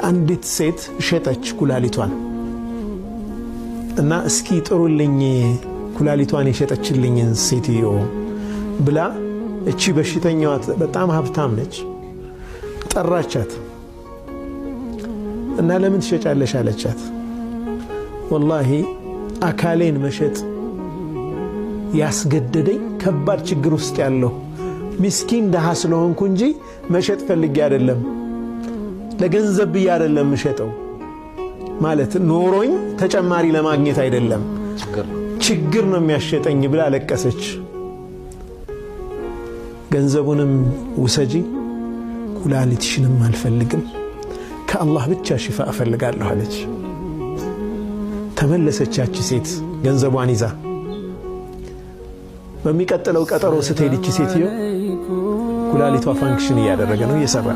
አንዲት ሴት ሸጠች ኩላሊቷን እና እስኪ ጥሩልኝ ኩላሊቷን የሸጠችልኝን ሴትዮ ብላ እቺ በሽተኛዋ በጣም ሀብታም ነች ጠራቻት እና ለምን ትሸጫለሽ አለቻት ወላሂ አካሌን መሸጥ ያስገደደኝ ከባድ ችግር ውስጥ ያለው ምስኪን ደሃ ስለሆንኩ እንጂ መሸጥ ፈልጌ አይደለም ለገንዘብ ብዬ አይደለም መሸጠው ማለት ኖሮኝ ተጨማሪ ለማግኘት አይደለም ችግር ነው የሚያሸጠኝ ብላ ለቀሰች ገንዘቡንም ውሰጂ ኩላሊትሽንም አልፈልግም ከአላህ ብቻ ሽፋ እፈልጋለሁ አለች ተመለሰች ያቺ ሴት ገንዘቧን ይዛ በሚቀጥለው ቀጠሮ ስትሄድ እቺ ሴትዮ ኩላሊቷ ፋንክሽን እያደረገ ነው እየሰራ